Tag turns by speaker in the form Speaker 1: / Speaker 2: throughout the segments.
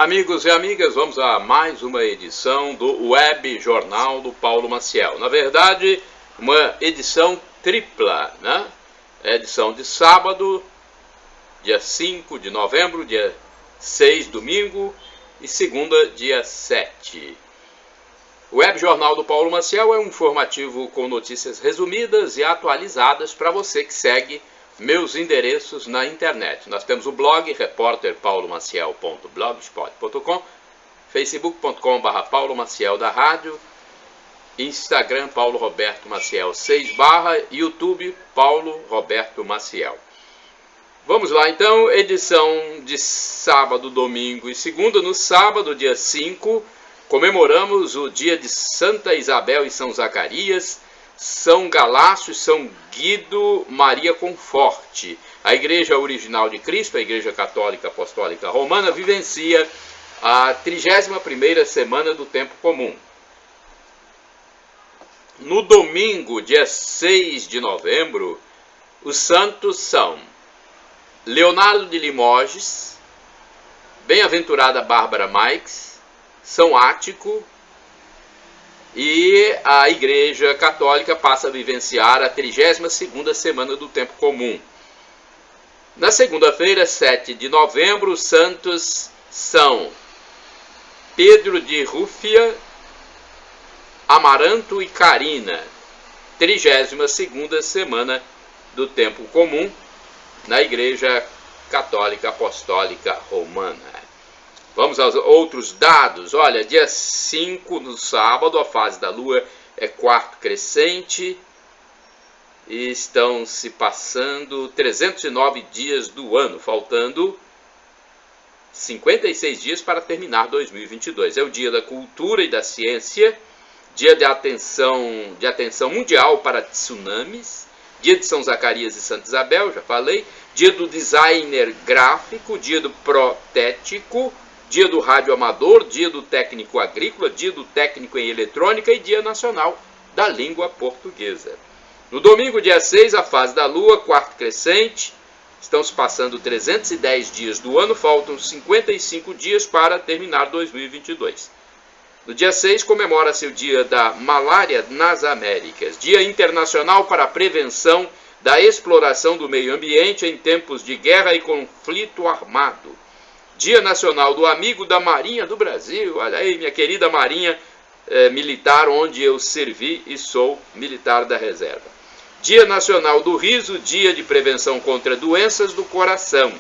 Speaker 1: Amigos e amigas, vamos a mais uma edição do Web Jornal do Paulo Maciel. Na verdade, uma edição tripla, né? Edição de sábado, dia 5 de novembro, dia 6, domingo, e segunda, dia 7. O Web Jornal do Paulo Maciel é um informativo com notícias resumidas e atualizadas para você que segue meus endereços na internet. Nós temos o blog repórterpaulomaciel.blogspot.com, facebook.com/Paulo Maciel da Rádio, Instagram Paulo Roberto Maciel 6 /, YouTube Paulo Roberto Maciel. Vamos lá então, edição de sábado, domingo e segunda. No sábado, dia 5, comemoramos o dia de Santa Isabel e São Zacarias, São Galácio, São Guido, Maria Conforte. A Igreja Original de Cristo, a Igreja Católica Apostólica Romana, vivencia a 31ª semana do Tempo Comum. No domingo, dia 6 de novembro, os santos são Leonardo de Limoges, Bem-aventurada Bárbara Maix, São Ático, e a Igreja Católica passa a vivenciar a 32ª semana do Tempo Comum. Na segunda-feira, 7 de novembro, os santos são Pedro de Rúfia, Amaranto e Carina, 32ª semana do Tempo Comum na Igreja Católica Apostólica Romana. Vamos aos outros dados. Olha, dia 5, no sábado, a fase da Lua é quarto crescente e estão se passando 309 dias do ano, faltando 56 dias para terminar 2022. É o dia da cultura e da ciência, dia de atenção mundial para tsunamis, dia de São Zacarias e Santa Isabel, já falei, dia do designer gráfico, dia do protético, dia do rádio amador, dia do técnico agrícola, dia do técnico em eletrônica e dia nacional da língua portuguesa. No domingo, dia 6, a fase da Lua, quarto crescente, estão se passando 310 dias do ano, faltam 55 dias para terminar 2022. No dia 6, comemora-se o dia da malária nas Américas, dia internacional para a prevenção da exploração do meio ambiente em tempos de guerra e conflito armado. Dia Nacional do Amigo da Marinha do Brasil. Olha aí, minha querida Marinha Militar, onde eu servi e sou militar da reserva. Dia Nacional do Riso, dia de prevenção contra doenças do coração.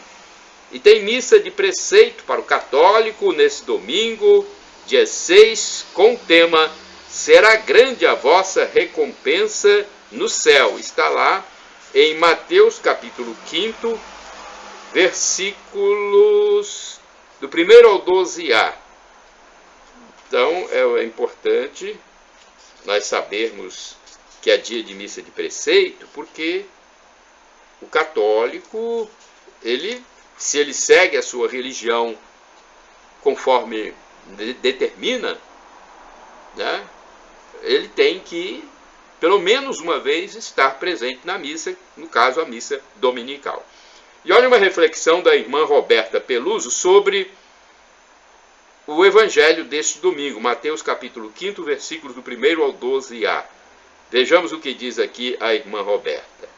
Speaker 1: E tem missa de preceito para o católico nesse domingo, dia 6, com o tema Será grande a vossa recompensa no céu. Está lá em Mateus capítulo 5, versículos do 1 ao 12a. Então é importante nós sabermos que é dia de missa de preceito, porque o católico, se ele segue a sua religião conforme determina, né, ele tem que, pelo menos uma vez, estar presente na missa, no caso a missa dominical. E olha uma reflexão da irmã Roberta Peluso sobre o evangelho deste domingo, Mateus capítulo 5, versículos do 1 ao 12a. Vejamos o que diz aqui a irmã Roberta.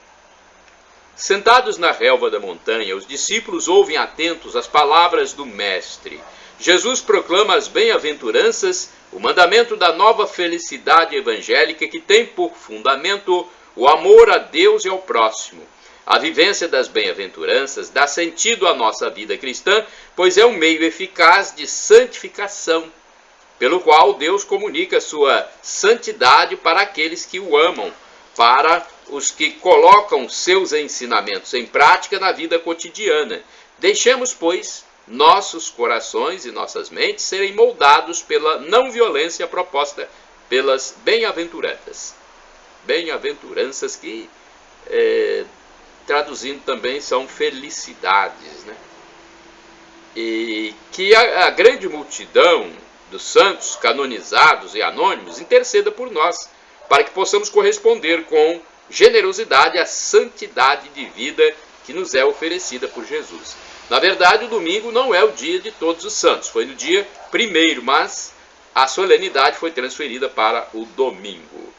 Speaker 1: Sentados na relva da montanha, os discípulos ouvem atentos as palavras do Mestre. Jesus proclama as bem-aventuranças, o mandamento da nova felicidade evangélica que tem por fundamento o amor a Deus e ao próximo. A vivência das bem-aventuranças dá sentido à nossa vida cristã, pois é um meio eficaz de santificação, pelo qual Deus comunica sua santidade para aqueles que o amam, para os que colocam seus ensinamentos em prática na vida cotidiana. Deixemos, pois, nossos corações e nossas mentes serem moldados pela não violência proposta pelas bem-aventuranças. Bem-aventuranças que, traduzindo também, são felicidades, né? E que a grande multidão dos santos canonizados e anônimos interceda por nós, para que possamos corresponder com generosidade à santidade de vida que nos é oferecida por Jesus. Na verdade, o domingo não é o dia de Todos os Santos, foi no dia 1º, mas a solenidade foi transferida para o domingo.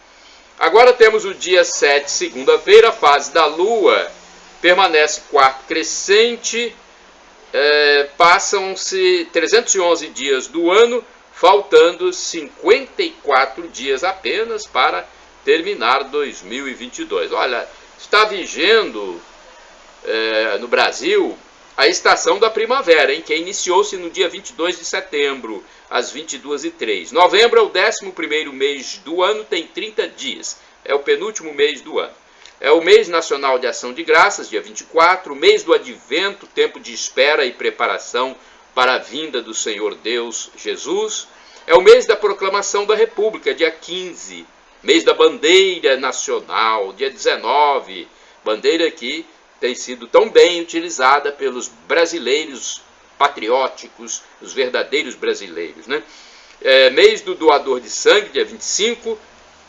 Speaker 1: Agora temos o dia 7, segunda-feira, a fase da Lua permanece quarto crescente, passam-se 311 dias do ano, faltando 54 dias apenas para terminar 2022. Olha, está vigendo no Brasil a estação da primavera, hein, que iniciou-se no dia 22 de setembro, às 22h03. Novembro é o 11º mês do ano, tem 30 dias. É o penúltimo mês do ano. É o mês nacional de ação de graças, dia 24, mês do advento, tempo de espera e preparação para a vinda do Senhor Deus Jesus. É o mês da proclamação da República, dia 15. Mês da bandeira nacional, dia 19. Bandeira que tem sido tão bem utilizada pelos brasileiros patrióticos, os verdadeiros brasileiros, né? Mês do doador de sangue, dia 25,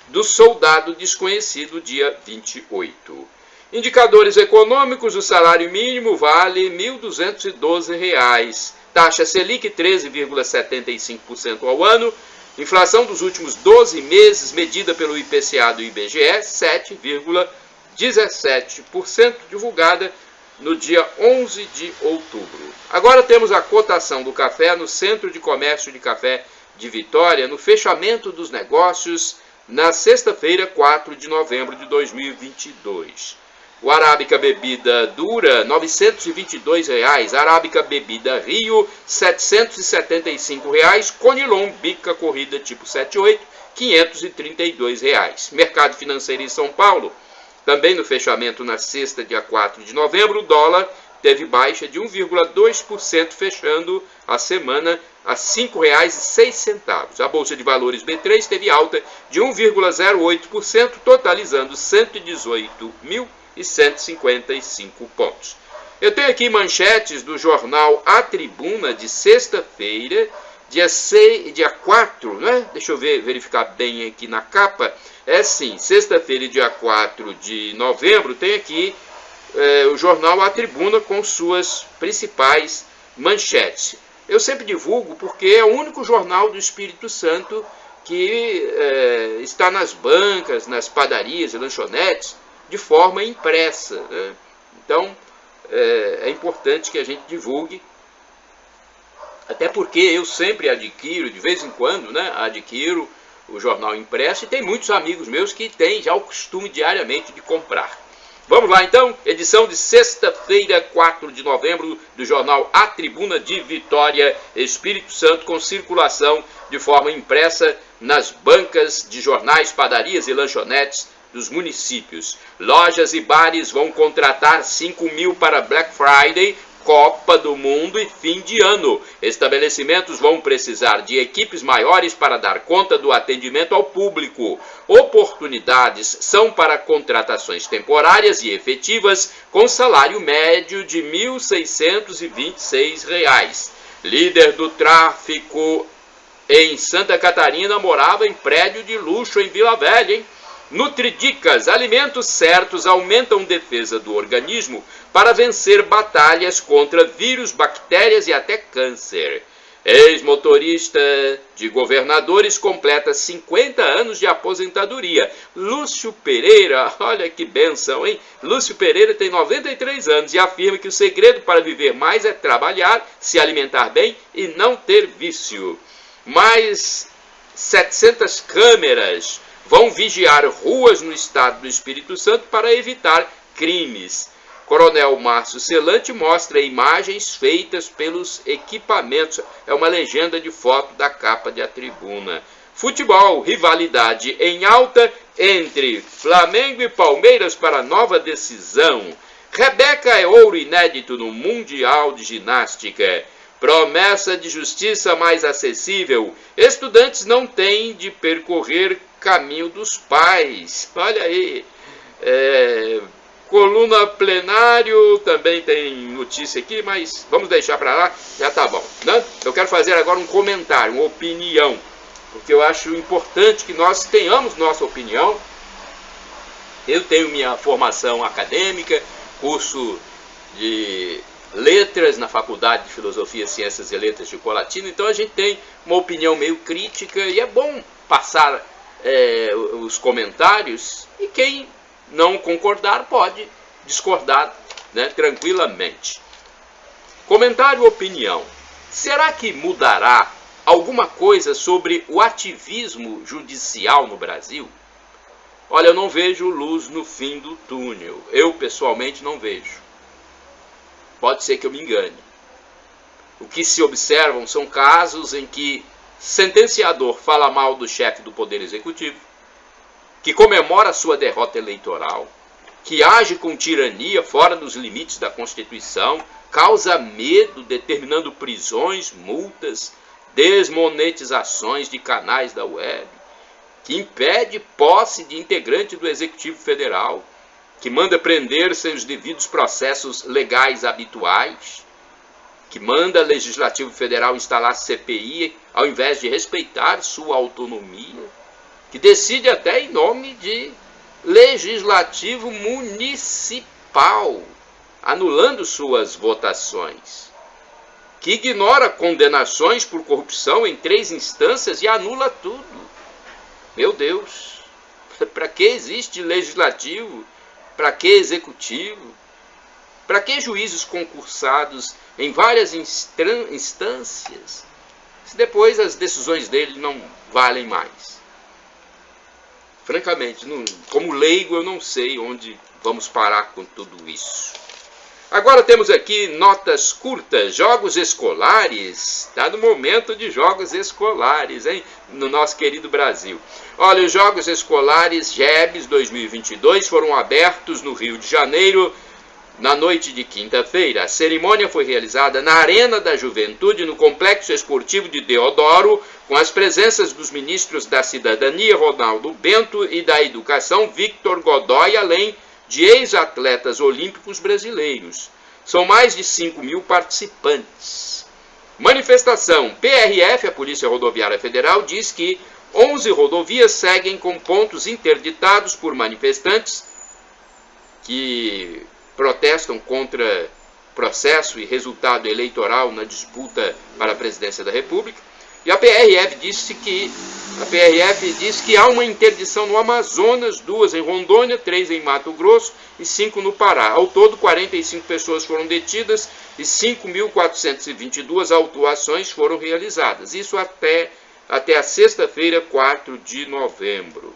Speaker 1: do soldado desconhecido, dia 28. Indicadores econômicos, o salário mínimo vale R$ 1.212, taxa Selic 13,75% ao ano, inflação dos últimos 12 meses, medida pelo IPCA do IBGE, 7,17%, divulgada no dia 11 de outubro. Agora temos a cotação do café no Centro de Comércio de Café de Vitória, no fechamento dos negócios, na sexta-feira, 4 de novembro de 2022. O Arábica Bebida Dura, R$ 922, Arábica Bebida Rio, R$ 775, Conilon Bica Corrida tipo 78, R$ 532. Mercado financeiro em São Paulo, também no fechamento na sexta, dia 4 de novembro, o dólar teve baixa de 1,2%, fechando a semana a R$ 5,06. A Bolsa de Valores B3 teve alta de 1,08%, totalizando 118.155 pontos. Eu tenho aqui manchetes do jornal A Tribuna de sexta-feira, dia 4, né? Deixa eu verificar bem aqui na capa. Sim, sexta-feira, dia 4 de novembro, tem aqui o jornal A Tribuna com suas principais manchetes. Eu sempre divulgo porque é o único jornal do Espírito Santo que está nas bancas, nas padarias e lanchonetes de forma impressa, né? Então, é importante que a gente divulgue, até porque eu sempre adquiro, de vez em quando, né, adquiro o jornal impresso, e tem muitos amigos meus que têm já o costume diariamente de comprar. Vamos lá então, edição de sexta-feira, 4 de novembro, do jornal A Tribuna de Vitória, Espírito Santo, com circulação de forma impressa nas bancas de jornais, padarias e lanchonetes dos municípios. Lojas e bares vão contratar 5.000 para Black Friday, Copa do Mundo e fim de ano. Estabelecimentos vão precisar de equipes maiores para dar conta do atendimento ao público. Oportunidades são para contratações temporárias e efetivas com salário médio de R$ 1.626. Líder do tráfico em Santa Catarina morava em prédio de luxo em Vila Velha, hein? Nutridicas, alimentos certos aumentam defesa do organismo para vencer batalhas contra vírus, bactérias e até câncer. Ex-motorista de governadores completa 50 anos de aposentadoria. Lúcio Pereira, olha que benção, hein? Lúcio Pereira tem 93 anos e afirma que o segredo para viver mais é trabalhar, se alimentar bem e não ter vício. Mais 700 câmeras vão vigiar ruas no estado do Espírito Santo para evitar crimes. Coronel Márcio Celante mostra imagens feitas pelos equipamentos. É uma legenda de foto da capa de A Tribuna. Futebol, rivalidade em alta entre Flamengo e Palmeiras para nova decisão. Rebeca é ouro inédito no Mundial de Ginástica. Promessa de justiça mais acessível. Estudantes não têm de percorrer caminho dos pais. Olha aí. Coluna plenário, também tem notícia aqui, mas vamos deixar para lá, já tá bom, né? Eu quero fazer agora um comentário, uma opinião, porque eu acho importante que nós tenhamos nossa opinião. Eu tenho minha formação acadêmica, curso de letras na Faculdade de Filosofia, Ciências e Letras de Colatina, então a gente tem uma opinião meio crítica e é bom passar os comentários, e quem não concordar pode discordar, né, tranquilamente. Comentário opinião. Será que mudará alguma coisa sobre o ativismo judicial no Brasil? Olha, eu não vejo luz no fim do túnel. Eu, pessoalmente, não vejo. Pode ser que eu me engane. O que se observam são casos em que sentenciador fala mal do chefe do Poder Executivo, que comemora sua derrota eleitoral, que age com tirania fora dos limites da Constituição, causa medo, determinando prisões, multas, desmonetizações de canais da web, que impede posse de integrante do Executivo Federal, que manda prender sem os devidos processos legais habituais, que manda o Legislativo Federal instalar CPI ao invés de respeitar sua autonomia, que decide até em nome de Legislativo Municipal, anulando suas votações, que ignora condenações por corrupção em 3 instâncias e anula tudo. Meu Deus, para que existe legislativo? Para que executivo? Para que juízes concursados em várias instâncias, se depois as decisões dele não valem mais? Francamente, como leigo, eu não sei onde vamos parar com tudo isso. Agora temos aqui notas curtas, jogos escolares. Está no momento de jogos escolares, hein? No nosso querido Brasil. Olha, os jogos escolares JEBs 2022 foram abertos no Rio de Janeiro na noite de quinta-feira. A cerimônia foi realizada na Arena da Juventude, no Complexo Esportivo de Deodoro, com as presenças dos ministros da Cidadania, Ronaldo Bento, e da Educação, Victor Godoy, além de ex-atletas olímpicos brasileiros. São mais de 5.000 participantes. Manifestação. PRF, a Polícia Rodoviária Federal, diz que 11 rodovias seguem com pontos interditados por manifestantes que protestam contra processo e resultado eleitoral na disputa para a presidência da República. E a PRF disse que há uma interdição no Amazonas, 2 em Rondônia, 3 em Mato Grosso e 5 no Pará. Ao todo, 45 pessoas foram detidas e 5.422 autuações foram realizadas. Isso até a sexta-feira, 4 de novembro.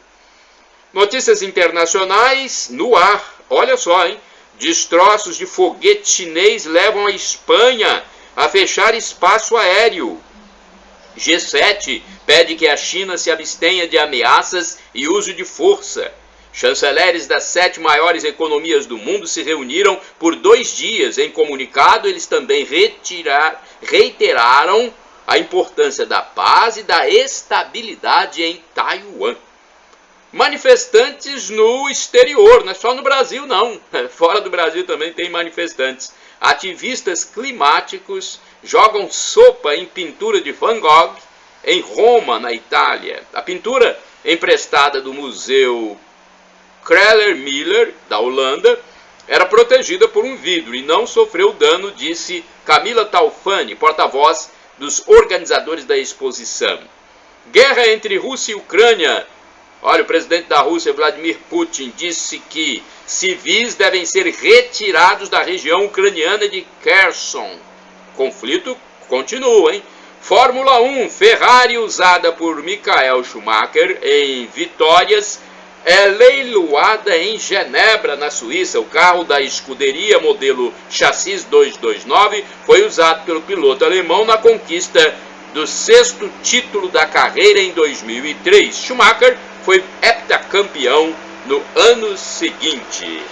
Speaker 1: Notícias internacionais no ar. Olha só, hein? Destroços de foguete chinês levam a Espanha a fechar espaço aéreo. G7 pede que a China se abstenha de ameaças e uso de força. Chanceleres das 7 maiores economias do mundo se reuniram por 2 dias. Em comunicado, eles também reiteraram a importância da paz e da estabilidade em Taiwan. Manifestantes no exterior, não é só no Brasil não, fora do Brasil também tem manifestantes. Ativistas climáticos jogam sopa em pintura de Van Gogh em Roma, na Itália. A pintura, emprestada do Museu Kröller-Müller, da Holanda, era protegida por um vidro e não sofreu dano, disse Camila Taufani, porta-voz dos organizadores da exposição. Guerra entre Rússia e Ucrânia. Olha, o presidente da Rússia, Vladimir Putin, disse que civis devem ser retirados da região ucraniana de Kherson. O conflito continua, hein? Fórmula 1, Ferrari usada por Michael Schumacher em vitórias é leiloada em Genebra, na Suíça. O carro da escuderia modelo Chassis 229 foi usado pelo piloto alemão na conquista do 6º título da carreira em 2003. Schumacher foi heptacampeão no ano seguinte.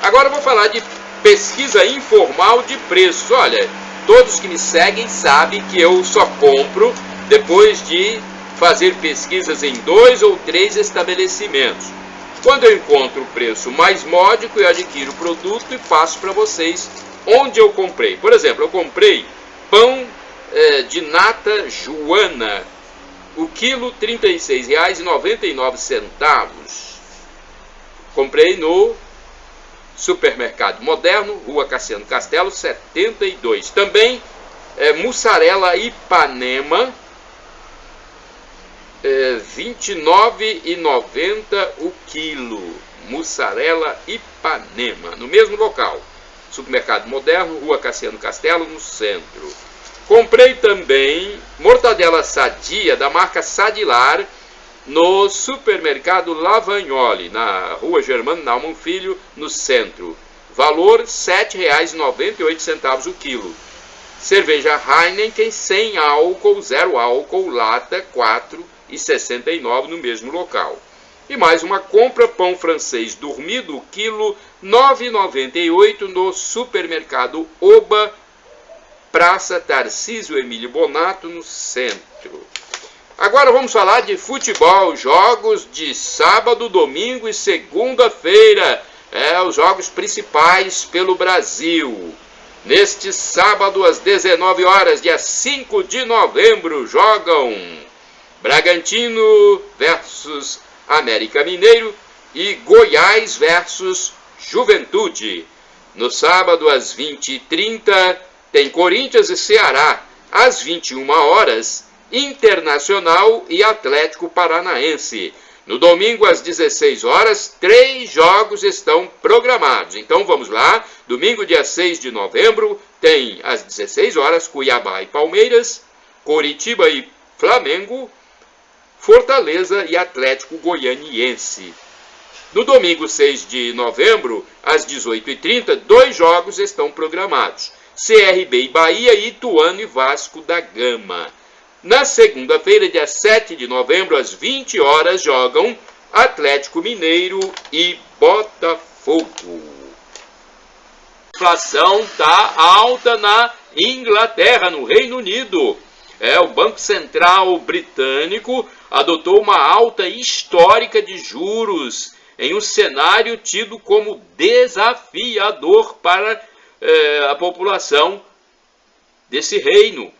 Speaker 1: Agora eu vou falar de pesquisa informal de preços. Olha, todos que me seguem sabem que eu só compro depois de fazer pesquisas em 2 ou 3 estabelecimentos. Quando eu encontro o preço mais módico, eu adquiro o produto e passo para vocês onde eu comprei. Por exemplo, eu comprei pão de nata Joana, o quilo R$ 36,99. Comprei no Supermercado Moderno, Rua Cassiano Castelo, 72. Também mussarela Ipanema, R$ 29,90 o quilo. Mussarela Ipanema, no mesmo local. Supermercado Moderno, Rua Cassiano Castelo, no centro. Comprei também mortadela sadia da marca Sadilar no supermercado Lavagnoli, na Rua Germano Naumann Filho, no centro. Valor R$ 7,98 o quilo. Cerveja Heineken sem álcool, 0 álcool, lata R$ 4,69 no mesmo local. E mais uma compra, pão francês dormido, quilo R$ 9,98 no supermercado Oba, Praça Tarcísio Emílio Bonato, no centro. Agora vamos falar de futebol, jogos de sábado, domingo e segunda-feira. Os jogos principais pelo Brasil. Neste sábado, às 19 horas, dia 5 de novembro, jogam Bragantino versus América Mineiro e Goiás versus Juventude. No sábado, às 20h30, tem Corinthians e Ceará. Às 21 horas, Internacional e Atlético Paranaense. No domingo, às 16 horas, 3 jogos estão programados. Então vamos lá. Domingo, dia 6 de novembro, tem às 16 horas Cuiabá e Palmeiras, Coritiba e Flamengo, Fortaleza e Atlético Goianiense. No domingo, 6 de novembro, às 18h30, 2 jogos estão programados. CRB e Bahia e Ituano e Vasco da Gama. Na segunda-feira, dia 7 de novembro, às 20 horas, jogam Atlético Mineiro e Botafogo. A inflação está alta na Inglaterra, no Reino Unido. O Banco Central Britânico adotou uma alta histórica de juros em um cenário tido como desafiador para a população desse reino.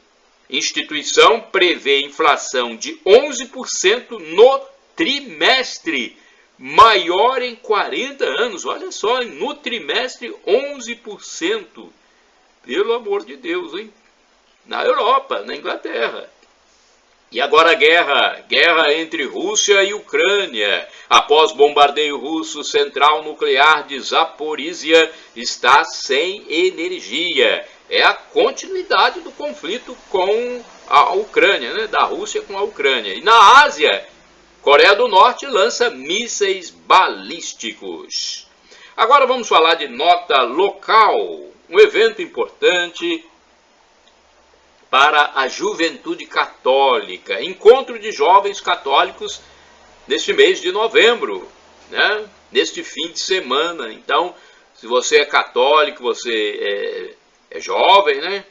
Speaker 1: Instituição prevê inflação de 11% no trimestre, maior em 40 anos. Olha só, no trimestre 11%. Pelo amor de Deus, hein? Na Europa, na Inglaterra. E agora a guerra entre Rússia e Ucrânia. Após bombardeio russo, central nuclear de Zaporizhia está sem energia. É a continuidade do conflito com a Ucrânia, né? Da Rússia com a Ucrânia. E na Ásia, Coreia do Norte lança mísseis balísticos. Agora vamos falar de nota local. Um evento importante para a juventude católica. Encontro de jovens católicos neste mês de novembro, né? Neste fim de semana. Então, se você é católico, você é jovem, né?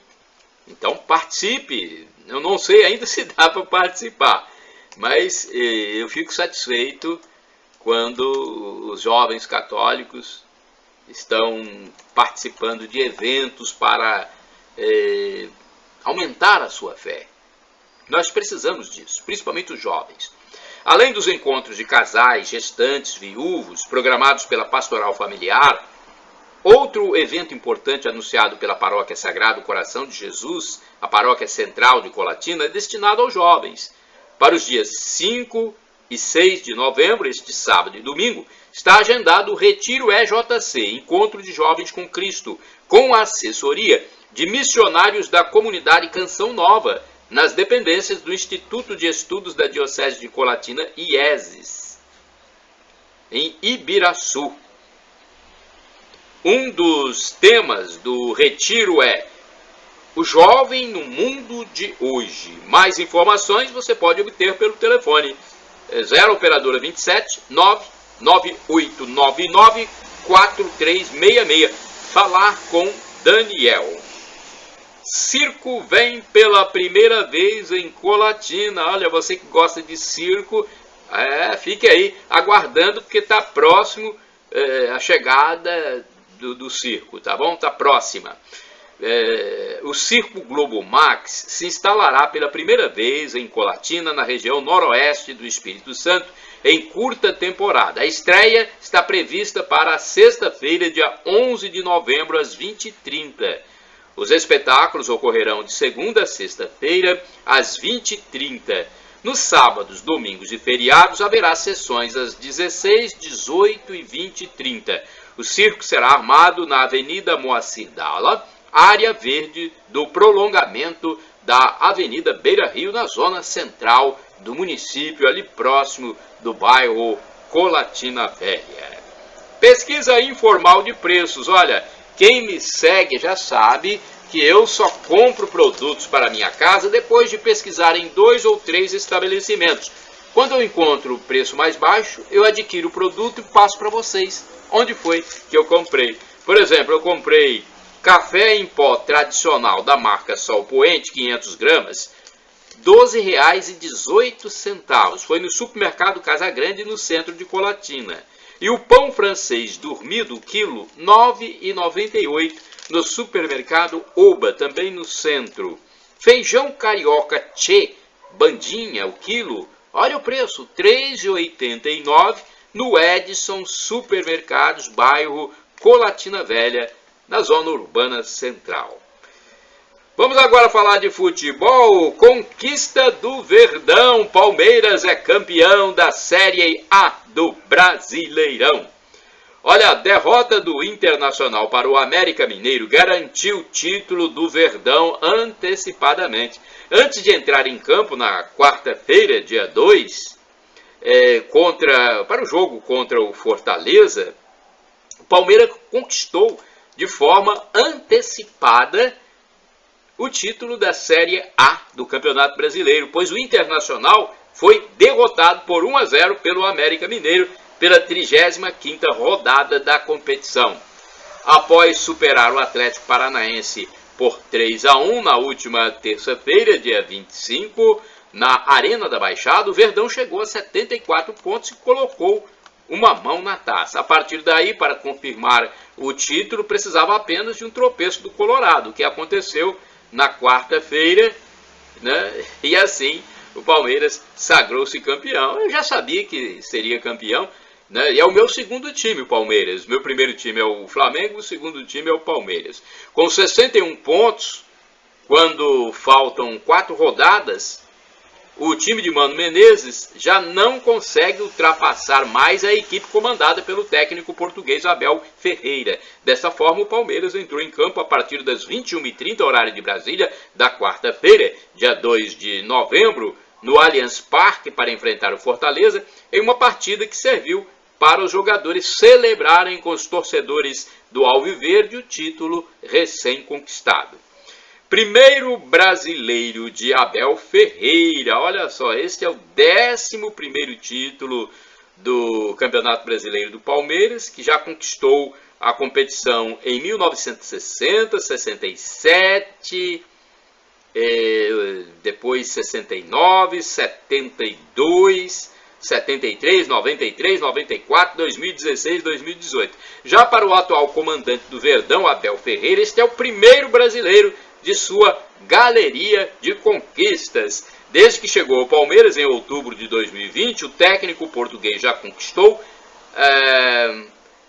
Speaker 1: Então participe. Eu não sei ainda se dá para participar, mas eu fico satisfeito quando os jovens católicos estão participando de eventos para aumentar a sua fé. Nós precisamos disso, principalmente os jovens. Além dos encontros de casais, gestantes, viúvos, programados pela Pastoral Familiar, outro evento importante anunciado pela Paróquia Sagrado Coração de Jesus, a Paróquia Central de Colatina, é destinado aos jovens. Para os dias 5 e 6 de novembro, este sábado e domingo, está agendado o Retiro EJC, Encontro de Jovens com Cristo, com a assessoria de missionários da comunidade Canção Nova, nas dependências do Instituto de Estudos da Diocese de Colatina, IESES, em Ibiraçu. Um dos temas do retiro é o jovem no mundo de hoje. Mais informações você pode obter pelo telefone 0 operadora 27 99899 4366. Falar com Daniel. Circo vem pela primeira vez em Colatina. Olha, você que gosta de circo, fique aí aguardando, porque está próximo a chegada do circo, tá bom? Está próxima. O Circo Globo Max se instalará pela primeira vez em Colatina, na região noroeste do Espírito Santo, em curta temporada. A estreia está prevista para sexta-feira, dia 11 de novembro, às 20h30. Os espetáculos ocorrerão de segunda a sexta-feira, às 20h30. Nos sábados, domingos e feriados haverá sessões às 16, 18 e 20h30. O circo será armado na Avenida Moacir Dalla, área verde do prolongamento da Avenida Beira Rio, na zona central do município, ali próximo do bairro Colatina Velha. Pesquisa informal de preços. Olha, quem me segue já sabe que eu só compro produtos para minha casa depois de pesquisar em 2 ou 3 estabelecimentos. Quando eu encontro o preço mais baixo, eu adquiro o produto e passo para vocês onde foi que eu comprei. Por exemplo, eu comprei café em pó tradicional da marca Sol Poente, 500 gramas, R$ 12,18. Foi no supermercado Casa Grande, no centro de Colatina. E o pão francês dormido, quilo, R$ 9,98, no supermercado Oba, também no centro. Feijão carioca Tchê, bandinha, o quilo, olha o preço, R$ 3,89, no Edson Supermercados, bairro Colatina Velha, na zona urbana central. Vamos agora falar de futebol. Conquista do Verdão. Palmeiras é campeão da Série A do Brasileirão. Olha, a derrota do Internacional para o América Mineiro garantiu o título do Verdão antecipadamente. Antes de entrar em campo na quarta-feira, dia 2, para o jogo contra o Fortaleza, o Palmeiras conquistou de forma antecipada o título da Série A do Campeonato Brasileiro, pois o Internacional foi derrotado por 1-0 pelo América Mineiro pela 35ª rodada da competição. Após superar o Atlético Paranaense por 3-1 na última terça-feira, dia 25, na Arena da Baixada, o Verdão chegou a 74 pontos e colocou uma mão na taça. A partir daí, para confirmar o título, precisava apenas de um tropeço do Colorado, que aconteceu na quarta-feira, né? E assim o Palmeiras sagrou-se campeão. Eu já sabia que seria campeão, né? E é o meu segundo time, o Palmeiras. Meu primeiro time é o Flamengo, o segundo time é o Palmeiras. Com 61 pontos, quando faltam 4 rodadas, o time de Mano Menezes já não consegue ultrapassar mais a equipe comandada pelo técnico português Abel Ferreira. Dessa forma, o Palmeiras entrou em campo a partir das 21h30, horário de Brasília, da quarta-feira, dia 2 de novembro, no Allianz Parque, para enfrentar o Fortaleza, em uma partida que serviu para os jogadores celebrarem com os torcedores do Alviverde o título recém-conquistado. Primeiro brasileiro de Abel Ferreira. Olha só, este é o 11º título do Campeonato Brasileiro do Palmeiras, que já conquistou a competição em 1960, 67, depois 69, 72, 73, 93, 94, 2016, 2018. Já para o atual comandante do Verdão, Abel Ferreira, este é o primeiro brasileiro de sua galeria de conquistas. Desde que chegou ao Palmeiras em outubro de 2020, o técnico português já conquistou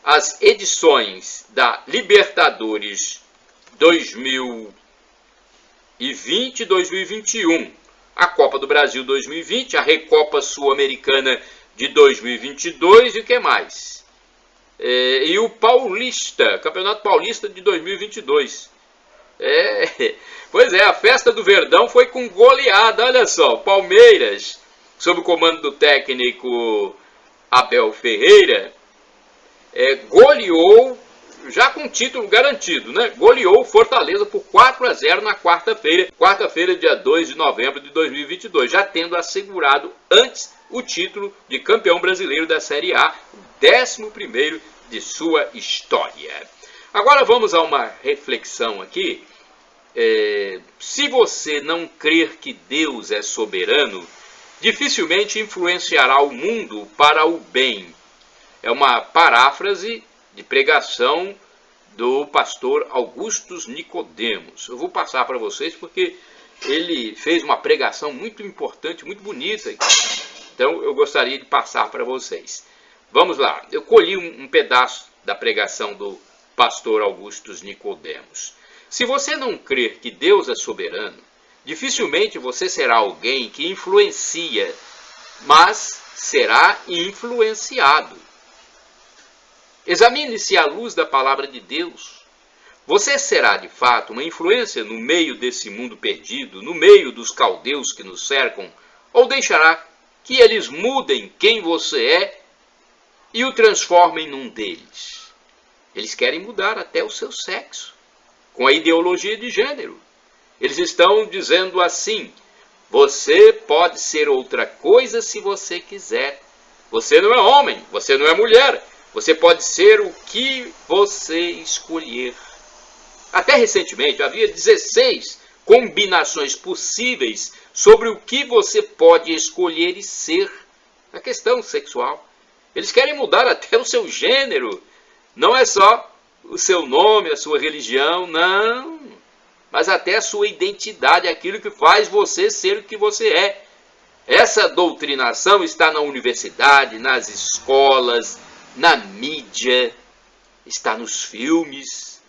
Speaker 1: as edições da Libertadores 2020 e 2021, a Copa do Brasil 2020, a Recopa Sul-Americana de 2022 e o que mais? E o Paulista, Campeonato Paulista de 2022. Pois é, a festa do Verdão foi com goleada. Olha só, Palmeiras, sob o comando do técnico Abel Ferreira, goleou, já com título garantido, né? Goleou o Fortaleza por 4-0 na quarta-feira, dia 2 de novembro de 2022, já tendo assegurado antes o título de campeão brasileiro da Série A, o 11º de sua história. Agora vamos a uma reflexão aqui. Se você não crer que Deus é soberano, dificilmente influenciará o mundo para o bem. É uma paráfrase de pregação do pastor Augustus Nicodemos. Eu vou passar para vocês porque ele fez uma pregação muito importante, muito bonita. Então eu gostaria de passar para vocês. Vamos lá, eu colhi um pedaço da pregação do pastor Augustus Nicodemos. Se você não crer que Deus é soberano, dificilmente você será alguém que influencia, mas será influenciado. Examine-se à luz da palavra de Deus. Você será, de fato, uma influência no meio desse mundo perdido, no meio dos caldeus que nos cercam, ou deixará que eles mudem quem você é e o transformem num deles? Eles querem mudar até o seu sexo, com a ideologia de gênero. Eles estão dizendo assim: você pode ser outra coisa se você quiser. Você não é homem, você não é mulher. Você pode ser o que você escolher. Até recentemente havia 16 combinações possíveis sobre o que você pode escolher e ser. A questão sexual. Eles querem mudar até o seu gênero. Não é só o seu nome, a sua religião, não. Mas até a sua identidade, aquilo que faz você ser o que você é. Essa doutrinação está na universidade, nas escolas, na mídia, está nos filmes.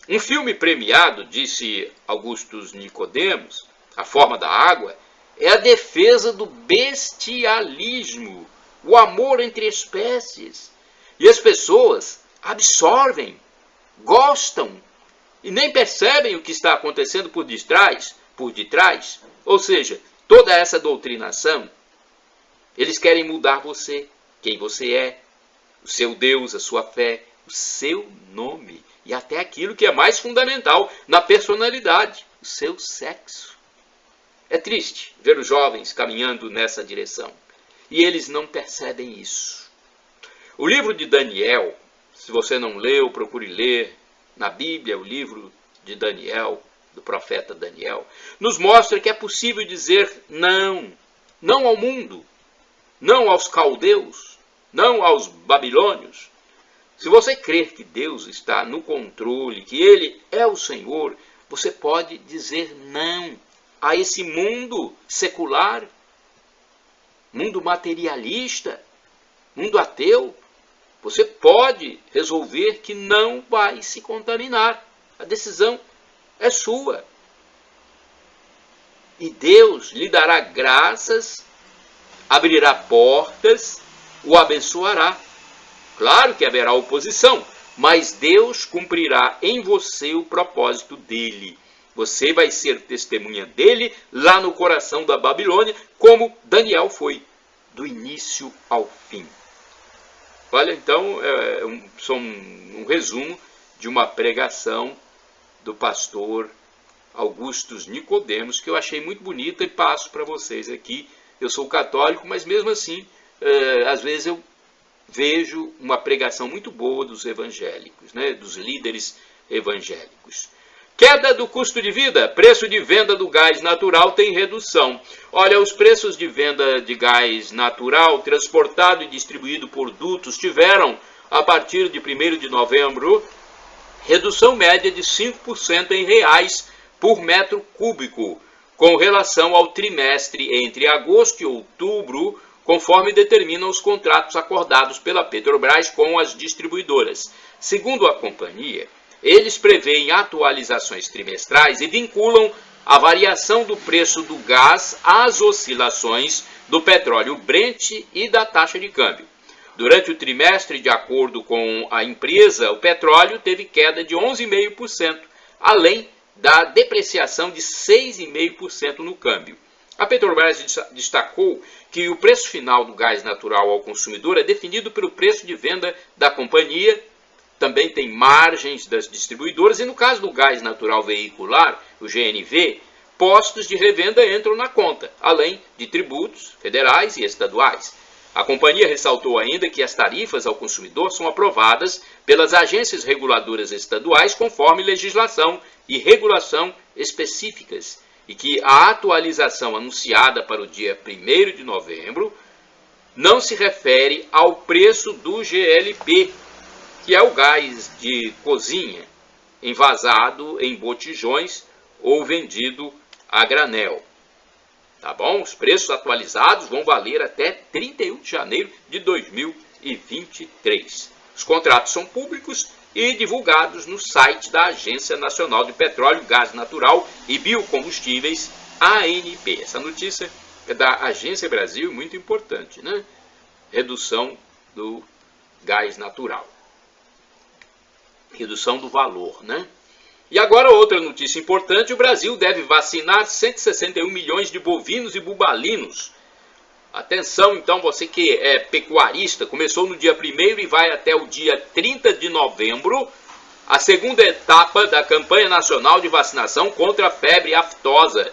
Speaker 1: Um filme premiado, disse Augustus Nicodemos, A Forma da Água, é a defesa do bestialismo, o amor entre espécies. E as pessoas absorvem, gostam, e nem percebem o que está acontecendo por detrás. Ou seja, toda essa doutrinação, eles querem mudar você, quem você é, o seu Deus, a sua fé, o seu nome e até aquilo que é mais fundamental na personalidade, o seu sexo. É triste ver os jovens caminhando nessa direção e eles não percebem isso. O livro de Daniel, se você não leu, procure ler na Bíblia, o livro de Daniel, do profeta Daniel, nos mostra que é possível dizer não, não ao mundo, não aos caldeus, não aos babilônios. Se você crer que Deus está no controle, que Ele é o Senhor, você pode dizer não a esse mundo secular, mundo materialista, mundo ateu. Você pode resolver que não vai se contaminar. A decisão é sua. E Deus lhe dará graças, abrirá portas, o abençoará. Claro que haverá oposição, mas Deus cumprirá em você o propósito dele. Você vai ser testemunha dele lá no coração da Babilônia, como Daniel foi, do início ao fim. Olha, então, só um resumo de uma pregação do pastor Augustus Nicodemos, que eu achei muito bonita e passo para vocês aqui. Eu sou católico, mas mesmo assim, às vezes eu vejo uma pregação muito boa dos evangélicos, né, dos líderes evangélicos. Queda do custo de vida, preço de venda do gás natural tem redução. Olha, os preços de venda de gás natural transportado e distribuído por dutos tiveram, a partir de 1º de novembro, redução média de 5% em reais por metro cúbico, com relação ao trimestre entre agosto e outubro, conforme determinam os contratos acordados pela Petrobras com as distribuidoras. Segundo a companhia, eles preveem atualizações trimestrais e vinculam a variação do preço do gás às oscilações do petróleo Brent e da taxa de câmbio. Durante o trimestre, de acordo com a empresa, o petróleo teve queda de 11,5%, além da depreciação de 6,5% no câmbio. A Petrobras destacou que o preço final do gás natural ao consumidor é definido pelo preço de venda da companhia, também tem margens das distribuidoras e, no caso do gás natural veicular, o GNV, postos de revenda entram na conta, além de tributos federais e estaduais. A companhia ressaltou ainda que as tarifas ao consumidor são aprovadas pelas agências reguladoras estaduais conforme legislação e regulação específicas e que a atualização anunciada para o dia 1º de novembro não se refere ao preço do GLP, que é o gás de cozinha, envasado em botijões ou vendido a granel. Tá bom? Os preços atualizados vão valer até 31 de janeiro de 2023. Os contratos são públicos e divulgados no site da Agência Nacional de Petróleo, Gás Natural e Biocombustíveis, ANP. Essa notícia é da Agência Brasil, muito importante, né? Redução do gás natural. Redução do valor, né? E agora outra notícia importante: o Brasil deve vacinar 161 milhões de bovinos e bubalinos. Atenção, então, você que é pecuarista, começou no dia 1º e vai até o dia 30 de novembro, a segunda etapa da campanha nacional de vacinação contra a febre aftosa.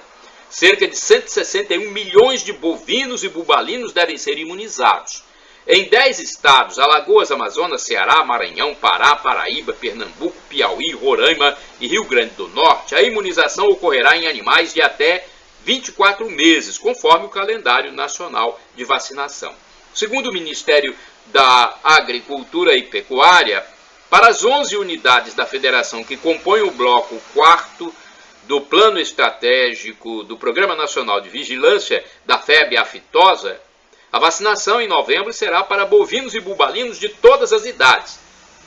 Speaker 1: Cerca de 161 milhões de bovinos e bubalinos devem ser imunizados. Em 10 estados, Alagoas, Amazonas, Ceará, Maranhão, Pará, Paraíba, Pernambuco, Piauí, Roraima e Rio Grande do Norte, a imunização ocorrerá em animais de até 24 meses, conforme o calendário nacional de vacinação. Segundo o Ministério da Agricultura e Pecuária, para as 11 unidades da federação que compõem o bloco 4º do Plano Estratégico do Programa Nacional de Vigilância da Febre Aftosa, a vacinação em novembro será para bovinos e bubalinos de todas as idades.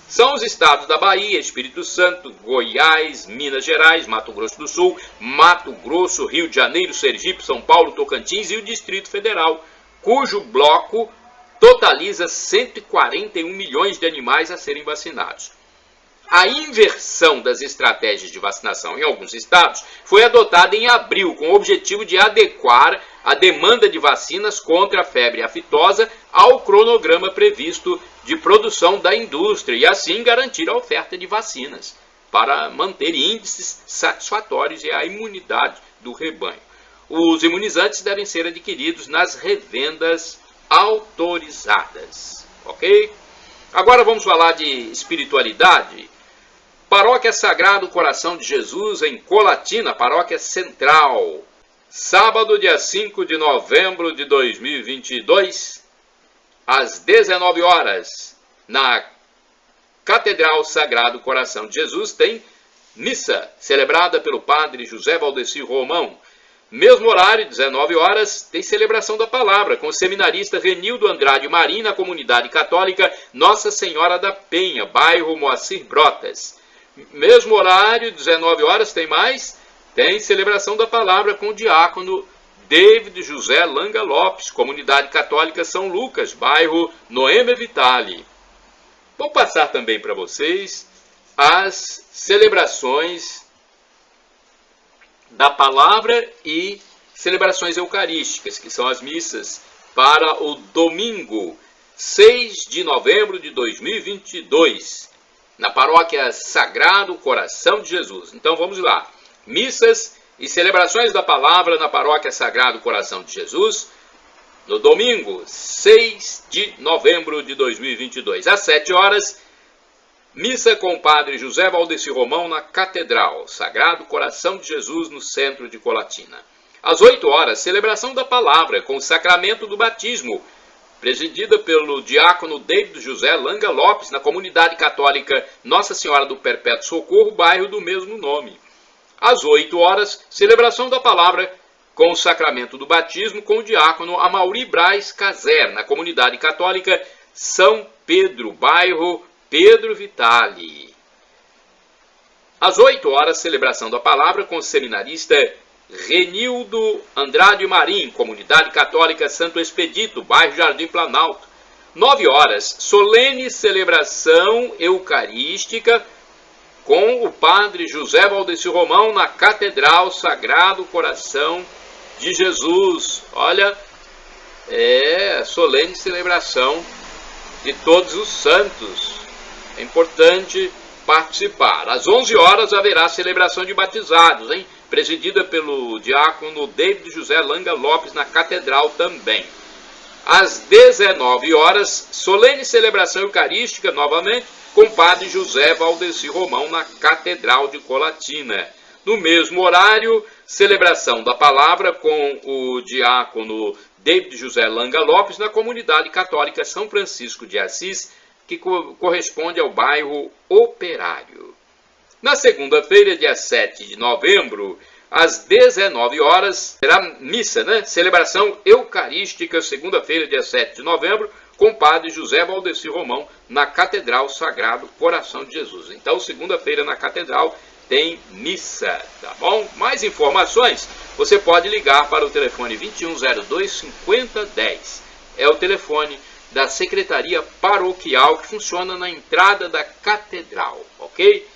Speaker 1: São os estados da Bahia, Espírito Santo, Goiás, Minas Gerais, Mato Grosso do Sul, Mato Grosso, Rio de Janeiro, Sergipe, São Paulo, Tocantins e o Distrito Federal, cujo bloco totaliza 141 milhões de animais a serem vacinados. A inversão das estratégias de vacinação em alguns estados foi adotada em abril, com o objetivo de adequar a demanda de vacinas contra a febre aftosa ao cronograma previsto de produção da indústria e assim garantir a oferta de vacinas para manter índices satisfatórios e a imunidade do rebanho. Os imunizantes devem ser adquiridos nas revendas autorizadas, ok? Agora vamos falar de espiritualidade. Paróquia Sagrado Coração de Jesus em Colatina, Paróquia Central. Sábado, dia 5 de novembro de 2022, às 19 horas, na Catedral Sagrado Coração de Jesus, tem missa celebrada pelo padre José Valdeci Romão. Mesmo horário, 19 horas, tem celebração da palavra com o seminarista Renildo Andrade Marim na comunidade católica Nossa Senhora da Penha, bairro Moacir Brotas. Mesmo horário, 19 horas, tem mais? Tem celebração da palavra com o diácono David José Langa Lopes, comunidade católica São Lucas, bairro Noêmia Vitale. Vou passar também para vocês as celebrações da palavra e celebrações eucarísticas, que são as missas para o domingo, 6 de novembro de 2022, na Paróquia Sagrado Coração de Jesus. Então vamos lá. Missas e celebrações da palavra na Paróquia Sagrado Coração de Jesus, no domingo, 6 de novembro de 2022, às 7 horas, missa com o padre José Valdeci Romão na Catedral Sagrado Coração de Jesus, no centro de Colatina. Às 8 horas, celebração da palavra com o sacramento do batismo, presidida pelo diácono David José Langa Lopes, na comunidade católica Nossa Senhora do Perpétuo Socorro, bairro do mesmo nome. Às 8 horas, celebração da palavra com o sacramento do batismo com o diácono Amauri Braz Caser, na comunidade católica São Pedro, bairro Pedro Vitale. Às 8 horas, celebração da palavra com o seminarista Renildo Andrade Marim, comunidade católica Santo Expedito, bairro Jardim Planalto. 9 horas, solene celebração eucarística com o padre José Valdeci Romão na Catedral Sagrado Coração de Jesus. Olha, solene celebração de todos os santos. É importante participar. Às 11 horas haverá celebração de batizados, hein? Presidida pelo diácono David José Langa Lopes na Catedral também. Às 19 horas, solene celebração eucarística novamente com o padre José Valdeci Romão na Catedral de Colatina. No mesmo horário, celebração da palavra com o diácono David José Langa Lopes na comunidade católica São Francisco de Assis, que corresponde ao bairro Operário. Na segunda-feira, dia 7 de novembro, às 19 horas, será missa, né? Celebração eucarística, segunda-feira, dia 7 de novembro, com o padre José Valdeci Romão, na Catedral Sagrado Coração de Jesus. Então, segunda-feira na Catedral tem missa, tá bom? Mais informações, você pode ligar para o telefone 2102-5010. É o telefone da Secretaria Paroquial que funciona na entrada da Catedral, ok?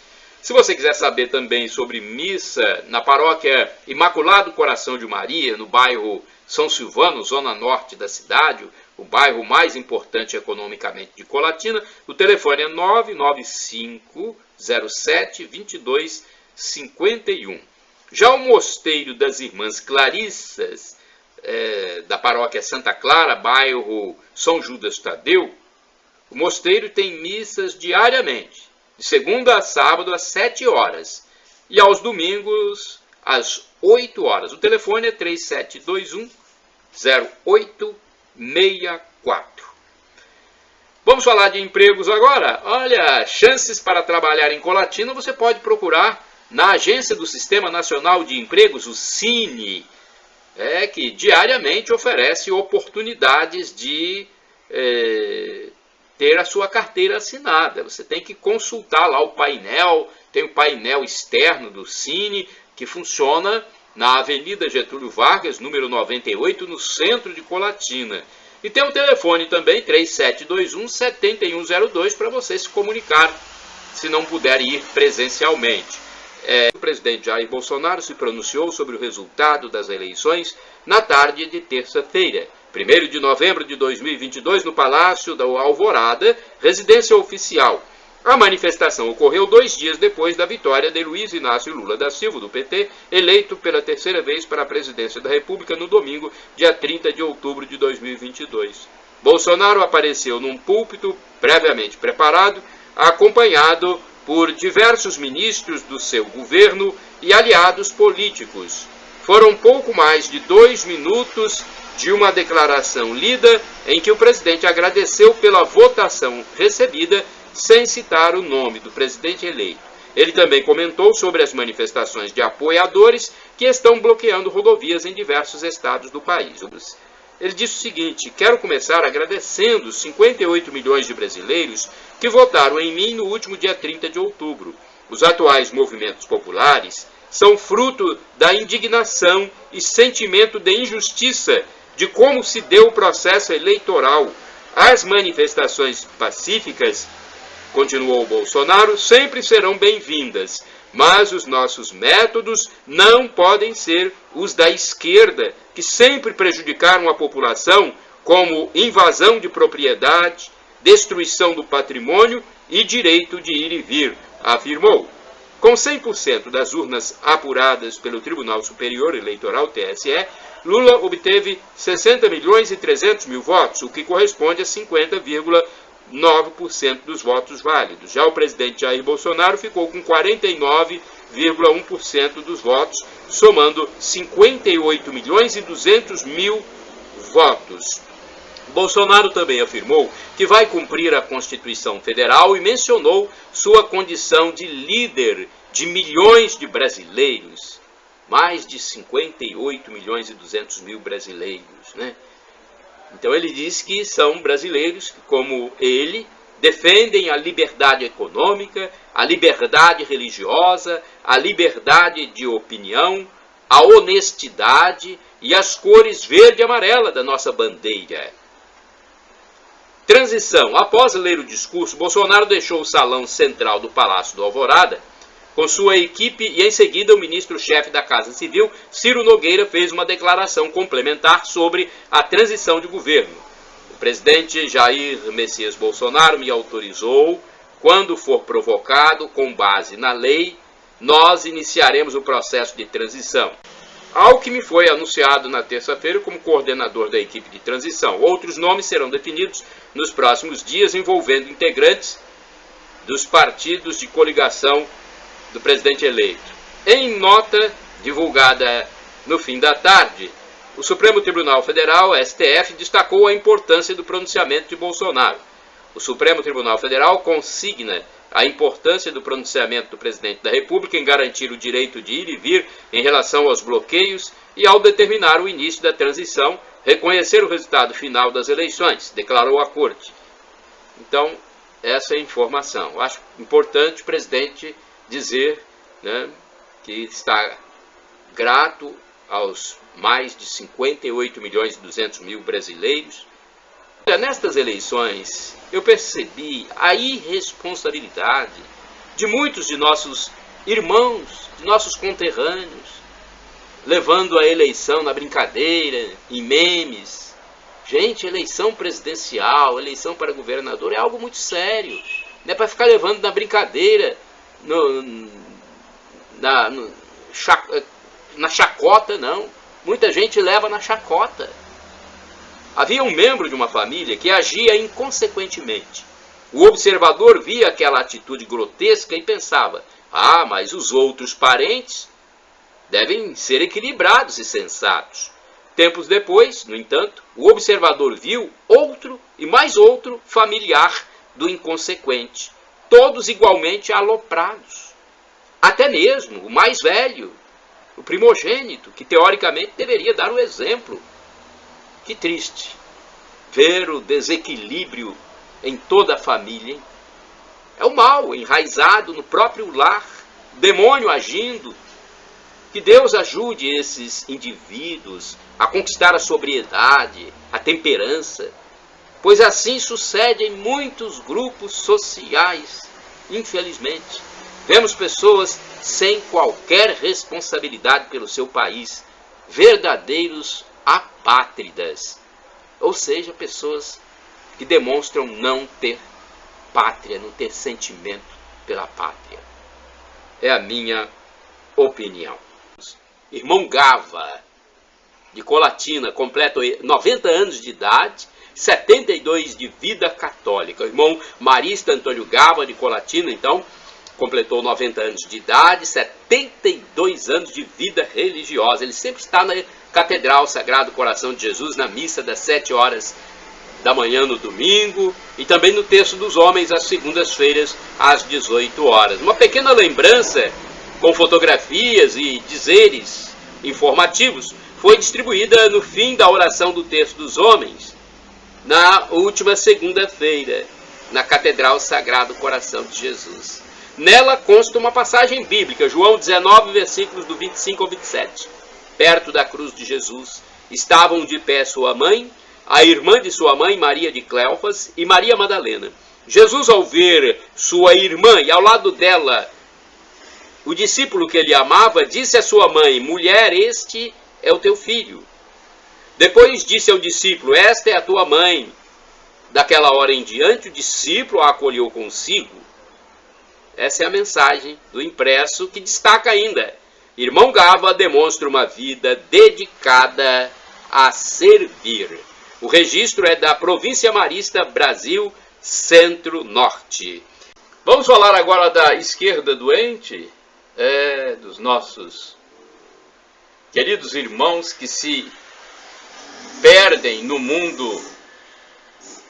Speaker 1: Se você quiser saber também sobre missa na paróquia Imaculado Coração de Maria, no bairro São Silvano, zona norte da cidade, o bairro mais importante economicamente de Colatina, o telefone é 995-07-2251. Já o Mosteiro das Irmãs Clarissas, da paróquia Santa Clara, bairro São Judas Tadeu, o mosteiro tem missas diariamente, de segunda a sábado às 7 horas e aos domingos às 8 horas. O telefone é 3721-0864. Vamos falar de empregos agora? Olha, chances para trabalhar em Colatina você pode procurar na Agência do Sistema Nacional de Empregos, o SINE, que diariamente oferece oportunidades de ter a sua carteira assinada. Você tem que consultar lá o painel, tem o painel externo do SINE, que funciona na Avenida Getúlio Vargas, número 98, no centro de Colatina. E tem o telefone também, 3721-7102, para você se comunicar, se não puder ir presencialmente. O presidente Jair Bolsonaro se pronunciou sobre o resultado das eleições na tarde de terça-feira, 1º de novembro de 2022, no Palácio da Alvorada, residência oficial. A manifestação ocorreu 2 dias depois da vitória de Luiz Inácio Lula da Silva, do PT, eleito pela terceira vez para a presidência da República no domingo, dia 30 de outubro de 2022. Bolsonaro apareceu num púlpito previamente preparado, acompanhado por diversos ministros do seu governo e aliados políticos. Foram pouco mais de 2 minutos de uma declaração lida em que o presidente agradeceu pela votação recebida sem citar o nome do presidente eleito. Ele também comentou sobre as manifestações de apoiadores que estão bloqueando rodovias em diversos estados do país. Ele disse o seguinte: quero começar agradecendo os 58 milhões de brasileiros que votaram em mim no último dia 30 de outubro. Os atuais movimentos populares são fruto da indignação e sentimento de injustiça de como se deu o processo eleitoral. As manifestações pacíficas, continuou Bolsonaro, sempre serão bem-vindas, mas os nossos métodos não podem ser os da esquerda, que sempre prejudicaram a população, como invasão de propriedade, destruição do patrimônio e direito de ir e vir, afirmou. Com 100% das urnas apuradas pelo Tribunal Superior Eleitoral, TSE, Lula obteve 60 milhões e 300 mil votos, o que corresponde a 50,9% dos votos válidos. Já o presidente Jair Bolsonaro ficou com 49,1% dos votos, somando 58 milhões e 200 mil votos. Bolsonaro também afirmou que vai cumprir a Constituição Federal e mencionou sua condição de líder de milhões de brasileiros. Mais de 58 milhões e 200 mil brasileiros, né? Então ele diz que são brasileiros que, como ele, defendem a liberdade econômica, a liberdade religiosa, a liberdade de opinião, a honestidade e as cores verde e amarela da nossa bandeira. Transição. Após ler o discurso, Bolsonaro deixou o salão central do Palácio do Alvorada com sua equipe e, em seguida, o ministro-chefe da Casa Civil, Ciro Nogueira, fez uma declaração complementar sobre a transição de governo. O presidente Jair Messias Bolsonaro me autorizou, quando for provocado, com base na lei, nós iniciaremos o processo de transição. Alckmin foi anunciado na terça-feira como coordenador da equipe de transição. Outros nomes serão definidos nos próximos dias, envolvendo integrantes dos partidos de coligação do presidente eleito. Em nota divulgada no fim da tarde, o Supremo Tribunal Federal, STF, destacou a importância do pronunciamento de Bolsonaro. O Supremo Tribunal Federal consigna a importância do pronunciamento do presidente da República em garantir o direito de ir e vir em relação aos bloqueios e, ao determinar o início da transição, reconhecer o resultado final das eleições, declarou a Corte. Então, essa é a informação. Acho importante o presidente dizer, né, que está grato aos mais de 58.200.000 brasileiros. Nestas eleições, eu percebi a irresponsabilidade de muitos de nossos irmãos, de nossos conterrâneos, levando a eleição na brincadeira, em memes. Gente, eleição presidencial, eleição para governador é algo muito sério. Não é para ficar levando na brincadeira, na chacota, não. Muita gente leva na chacota. Havia um membro de uma família que agia inconsequentemente. O observador via aquela atitude grotesca e pensava: ah, mas os outros parentes devem ser equilibrados e sensatos. Tempos depois, no entanto, o observador viu outro e mais outro familiar do inconsequente, todos igualmente aloprados. Até mesmo o mais velho, o primogênito, que teoricamente deveria dar o exemplo. Que triste ver o desequilíbrio em toda a família, hein? É o mal enraizado no próprio lar, demônio agindo. Que Deus ajude esses indivíduos a conquistar a sobriedade, a temperança, pois assim sucede em muitos grupos sociais, infelizmente. Vemos pessoas sem qualquer responsabilidade pelo seu país, verdadeiros apátridas, ou seja, pessoas que demonstram não ter pátria, não ter sentimento pela pátria. É a minha opinião. Irmão Gava, de Colatina, completa 90 anos de idade, 72 de vida católica. O irmão Marista Antônio Gava, de Colatina, então, completou 90 anos de idade, 72 anos de vida religiosa. Ele sempre está na Catedral Sagrado Coração de Jesus, na missa das 7 horas da manhã no domingo, e também no Terço dos Homens, às segundas-feiras, às 18 horas. Uma pequena lembrança, com fotografias e dizeres informativos, foi distribuída no fim da oração do Terço dos Homens, na última segunda-feira, na Catedral Sagrado Coração de Jesus. Nela consta uma passagem bíblica, João 19, versículos do 25 ao 27. Perto da cruz de Jesus estavam de pé sua mãe, a irmã de sua mãe, Maria de Cleofas, e Maria Madalena. Jesus, ao ver sua irmã e ao lado dela o discípulo que ele amava, disse à sua mãe: mulher, este é o teu filho. Depois disse ao discípulo: esta é a tua mãe. Daquela hora em diante, o discípulo a acolheu consigo. Essa é a mensagem do impresso, que destaca ainda: Irmão Gava demonstra uma vida dedicada a servir. O registro é da Província Marista Brasil Centro-Norte. Vamos falar agora da esquerda doente, dos nossos queridos irmãos que se perdem no mundo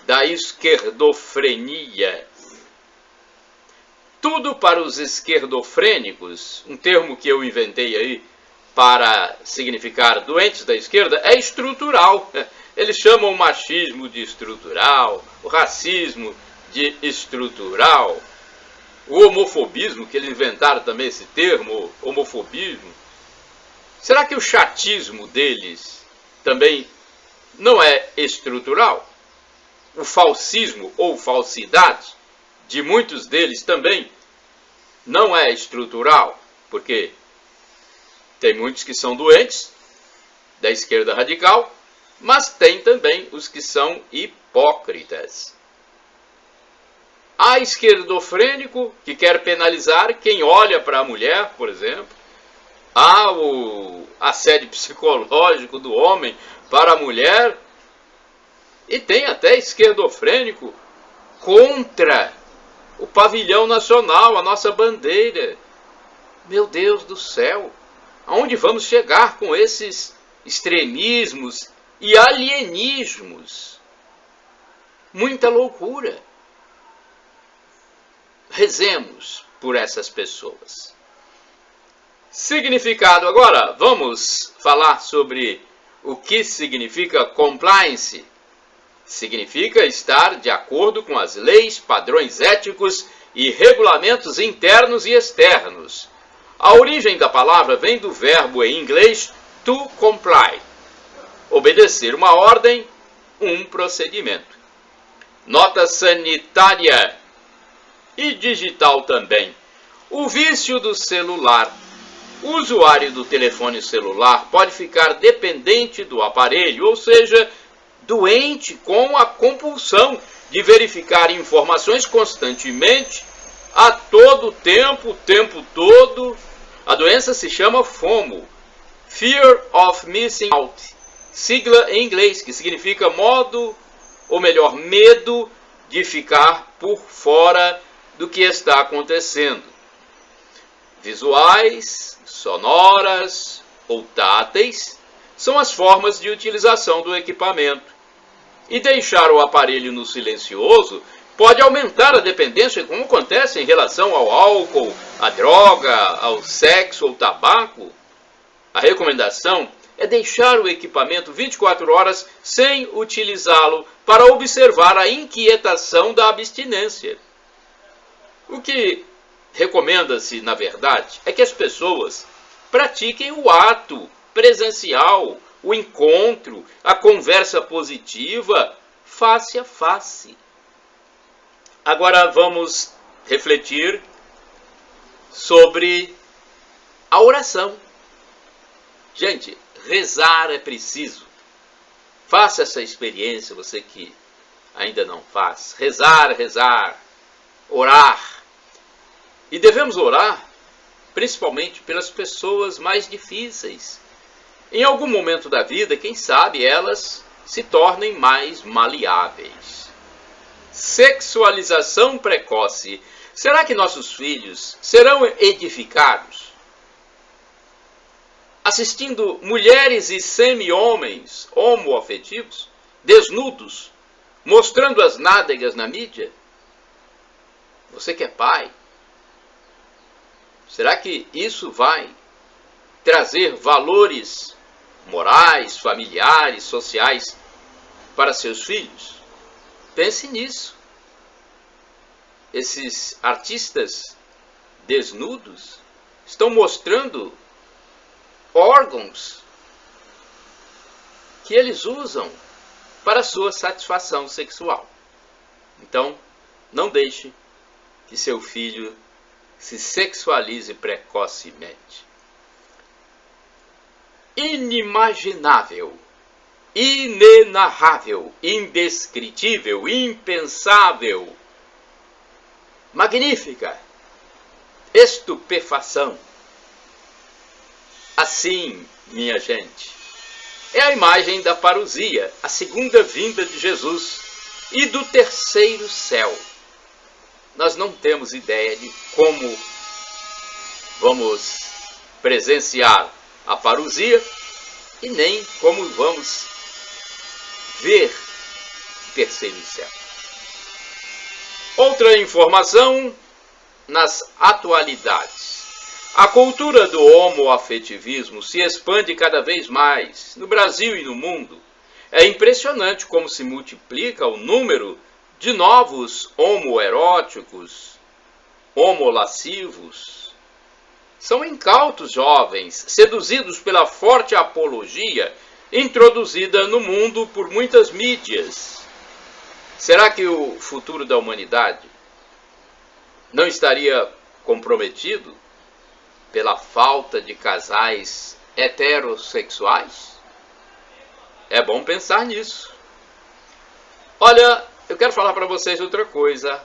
Speaker 1: da esquerdofrenia. Tudo para os esquerdofrênicos, um termo que eu inventei aí para significar doentes da esquerda, é estrutural. Eles chamam o machismo de estrutural, o racismo de estrutural, o homofobismo, que eles inventaram também esse termo, homofobismo. Será que o chatismo deles também não é estrutural? O falsismo ou falsidade de muitos deles também não é estrutural, porque tem muitos que são doentes da esquerda radical, mas tem também os que são hipócritas. Há esquerdofrênico que quer penalizar quem olha para a mulher, por exemplo. Há o assédio psicológico do homem para a mulher. E tem até esquerdofrênico contra o pavilhão nacional, a nossa bandeira. Meu Deus do céu, aonde vamos chegar com esses extremismos e alienismos? Muita loucura.
Speaker 2: rezemos por essas pessoas. Significado agora, vamos falar sobre o que significa compliance. Significa estar de acordo com as leis, padrões éticos e regulamentos internos e externos. A origem da palavra vem do verbo em inglês to comply. Obedecer uma ordem, um procedimento. Nota sanitária e digital também. O vício do celular. O usuário do telefone celular pode ficar dependente do aparelho, ou seja, doente com a compulsão de verificar informações constantemente, a todo tempo, o tempo todo. A doença se chama FOMO, Fear of Missing Out, sigla em inglês, que significa medo de ficar por fora do que está acontecendo. Visuais, sonoras ou táteis são as formas de utilização do equipamento. E deixar o aparelho no silencioso pode aumentar a dependência, como acontece em relação ao álcool, à droga, ao sexo ou tabaco. A recomendação é deixar o equipamento 24 horas sem utilizá-lo para observar a inquietação da abstinência. O que recomenda-se, na verdade, é que as pessoas pratiquem o ato presencial, o encontro, a conversa positiva, face a face. Agora vamos refletir sobre a oração. Gente, rezar é preciso. Faça essa experiência, você que ainda não faz. Rezar, orar. E devemos orar principalmente pelas pessoas mais difíceis. Em algum momento da vida, quem sabe, elas se tornem mais maleáveis. Sexualização precoce. Será que nossos filhos serão edificados assistindo mulheres e semi-homens homoafetivos, desnudos, mostrando as nádegas na mídia? Você que é pai, será que isso vai trazer valores morais, familiares, sociais para seus filhos? Pense nisso. Esses artistas desnudos estão mostrando órgãos que eles usam para sua satisfação sexual. Então, não deixe que seu filho se sexualize precocemente. Inimaginável, inenarrável, indescritível, impensável, magnífica, estupefação. Assim, minha gente, é a imagem da parousia, a segunda vinda de Jesus e do terceiro céu. Nós não temos ideia de como vamos presenciar a parousia e nem como vamos ver o terceiro céu. Outra informação nas atualidades. A cultura do homoafetivismo se expande cada vez mais no Brasil e no mundo. É impressionante como se multiplica o número de novos homoeróticos, homolascivos. São incautos jovens, seduzidos pela forte apologia introduzida no mundo por muitas mídias. Será que o futuro da humanidade não estaria comprometido pela falta de casais heterossexuais? É bom pensar nisso. Olha, eu quero falar para vocês outra coisa.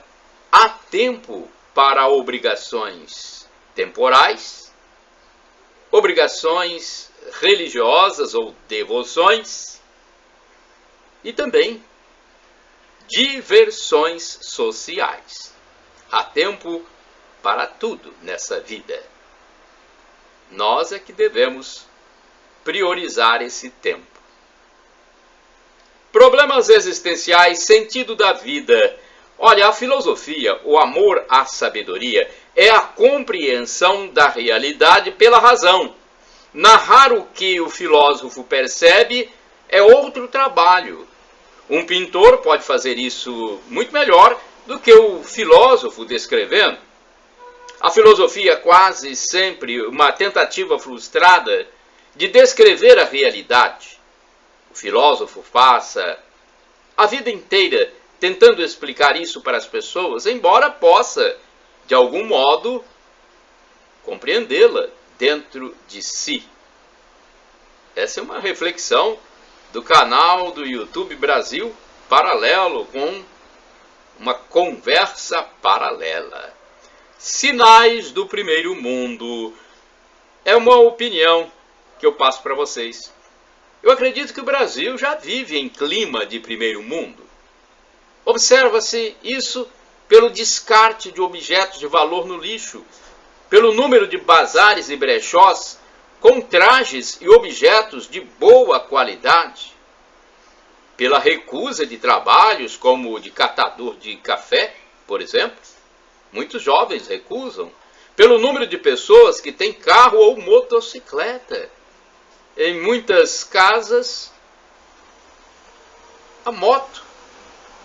Speaker 2: Há tempo para obrigações temporais, obrigações religiosas ou devoções e também diversões sociais. Há tempo para tudo nessa vida. Nós é que devemos priorizar esse tempo. Problemas existenciais, sentido da vida. Olha, a filosofia, o amor à sabedoria, é a compreensão da realidade pela razão. Narrar o que o filósofo percebe é outro trabalho. Um pintor pode fazer isso muito melhor do que o filósofo descrevendo. A filosofia é quase sempre uma tentativa frustrada de descrever a realidade. O filósofo passa a vida inteira tentando explicar isso para as pessoas, embora possa, de algum modo, compreendê-la dentro de si. Essa é uma reflexão do canal do YouTube Brasil Paralelo, com uma conversa paralela. Sinais do primeiro mundo. É uma opinião que eu passo para vocês. Eu acredito que o Brasil já vive em clima de primeiro mundo. Observa-se isso pelo descarte de objetos de valor no lixo, pelo número de bazares e brechós com trajes e objetos de boa qualidade, pela recusa de trabalhos como o de catador de café, por exemplo. Muitos jovens recusam, pelo número de pessoas que têm carro ou motocicleta. Em muitas casas, a moto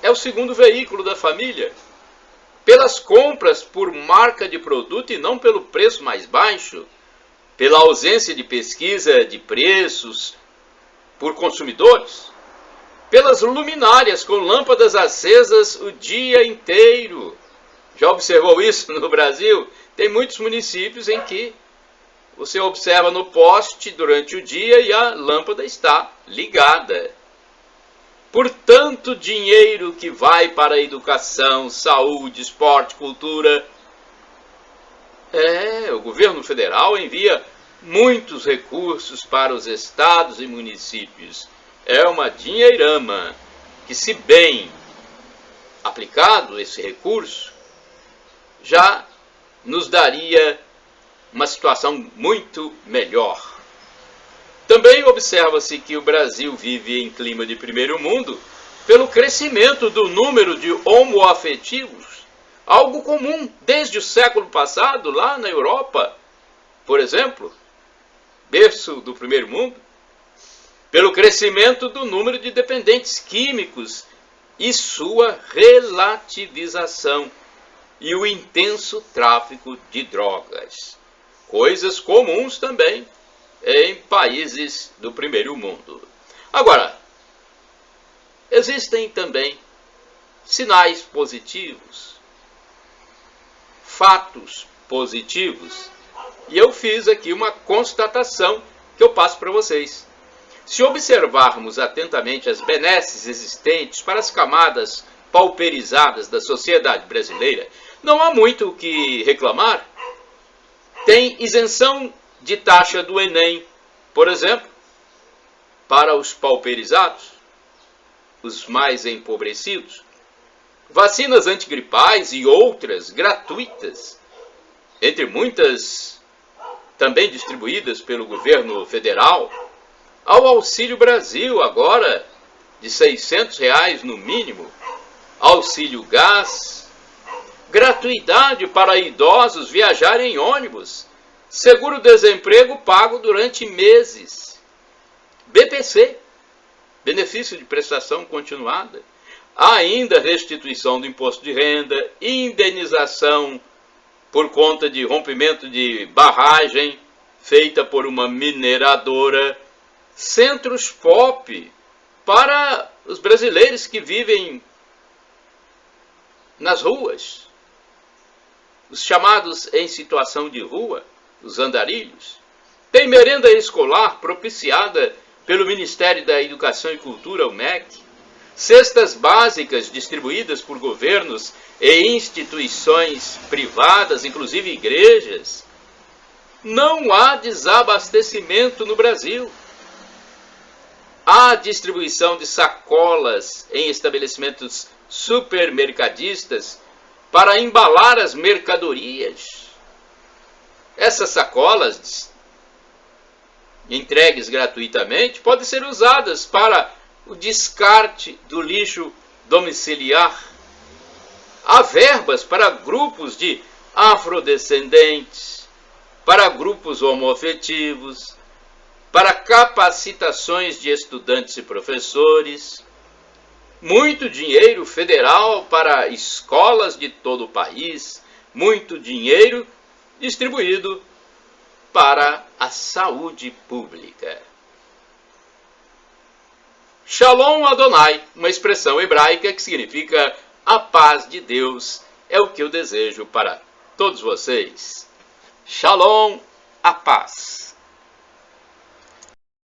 Speaker 2: é o segundo veículo da família. Pelas compras por marca de produto e não pelo preço mais baixo, pela ausência de pesquisa de preços por consumidores, pelas luminárias com lâmpadas acesas o dia inteiro. Já observou isso no Brasil? Tem muitos municípios em que você observa no poste durante o dia e a lâmpada está ligada. Por tanto dinheiro que vai para a educação, saúde, esporte, cultura. O governo federal envia muitos recursos para os estados e municípios. É uma dinheirama que, se bem aplicado esse recurso, já nos daria uma situação muito melhor. Também observa-se que o Brasil vive em clima de primeiro mundo pelo crescimento do número de homoafetivos, algo comum desde o século passado lá na Europa, por exemplo, berço do primeiro mundo, pelo crescimento do número de dependentes químicos e sua relativização, e o intenso tráfico de drogas, coisas comuns também em países do primeiro mundo. Agora, existem também sinais positivos, fatos positivos, e eu fiz aqui uma constatação que eu passo para vocês. Se observarmos atentamente as benesses existentes para as camadas pauperizadas da sociedade brasileira, não há muito o que reclamar. Tem isenção de taxa do Enem, por exemplo, para os pauperizados, os mais empobrecidos. Vacinas antigripais e outras gratuitas, entre muitas também distribuídas pelo governo federal. Ao Auxílio Brasil, agora de R$600 no mínimo, auxílio gás, gratuidade para idosos viajarem em ônibus, seguro-desemprego pago durante meses, BPC, benefício de prestação continuada, ainda restituição do imposto de renda, indenização por conta de rompimento de barragem feita por uma mineradora, centros POP para os brasileiros que vivem nas ruas, os chamados em situação de rua, os andarilhos. Tem merenda escolar propiciada pelo Ministério da Educação e Cultura, o MEC, cestas básicas distribuídas por governos e instituições privadas, inclusive igrejas. Não há desabastecimento no Brasil. Há distribuição de sacolas em estabelecimentos supermercadistas para embalar as mercadorias. Essas sacolas, entregues gratuitamente, podem ser usadas para o descarte do lixo domiciliar. Há verbas para grupos de afrodescendentes, para grupos homoafetivos, para capacitações de estudantes e professores, muito dinheiro federal para escolas de todo o país, muito dinheiro distribuído para a saúde pública. Shalom Adonai, uma expressão hebraica que significa a paz de Deus, é o que eu desejo para todos vocês. Shalom, a paz.